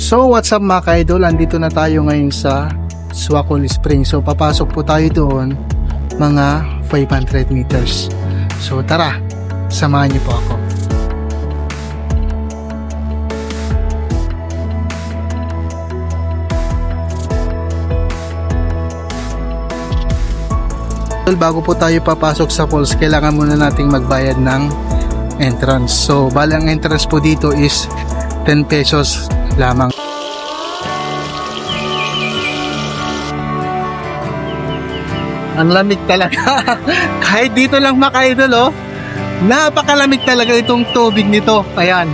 So what's up mga ka-idol, andito na tayo ngayon sa Swakol Spring. So papasok po tayo doon mga 500 meters. So tara, samahan niyo po ako. Bago po tayo papasok sa falls, kailangan muna nating magbayad ng entrance. So bali ang entrance po dito is 10 pesos lamang. Ang lamig talaga. Kahit dito lang maka-idol, oh, napakalamig talaga itong tubig nito. Ayan.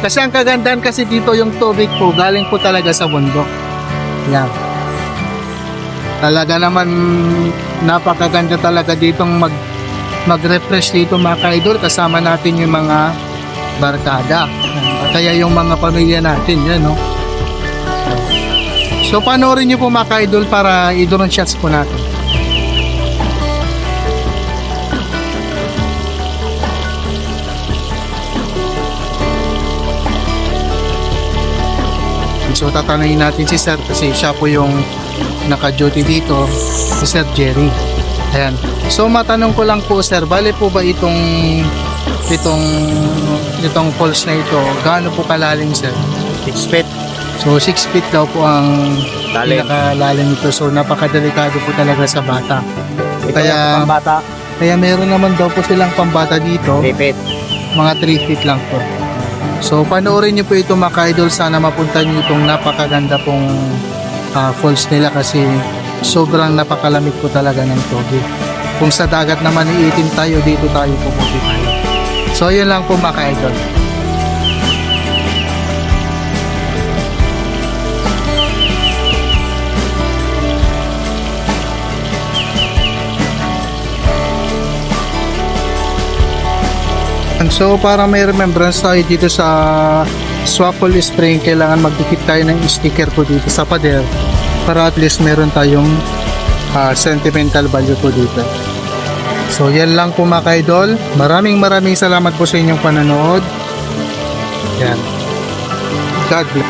Kasi ang kagandahan kasi dito, yung tubig po galing po talaga sa bundok. Ayan. Talaga naman napakaganda talaga ditong mag-refresh dito mga ka-idol, kasama natin yung mga barkada. Kaya yung mga pamilya natin, yan, no? So panoorin nyo po mga ka-idol para i-drone shots po natin. So tatanungin natin si Sir kasi siya po yung naka-duty dito, si Sir Jerry. Ayan. So matanong ko lang po Sir, bale po ba itong falls na ito, gaano po kalalim Sir? 6 feet. So 6 feet daw po ang Lalim. pinakalalim nito. So napakadelikado po talaga sa bata. Kaya pambata, Kaya meron naman daw po silang pambata dito, 3 feet. mga 3 feet lang po. So panoorin niyo po ito mga ka-idol, sana mapunta niyo itong napakaganda pong falls nila kasi sobrang napakalamig po talaga ng tubig. Kung sa dagat naman iitim tayo, dito tayo pupunta tayo. So yun lang po mga ka-idol. So para may remembrance tayo dito sa Swakol Spring, kailangan magdikit tayo ng sticker po dito sa pader para at least meron tayong sentimental value po dito. So yan lang po mga ka-idol. Maraming salamat po sa inyong panonood. Yan. God bless.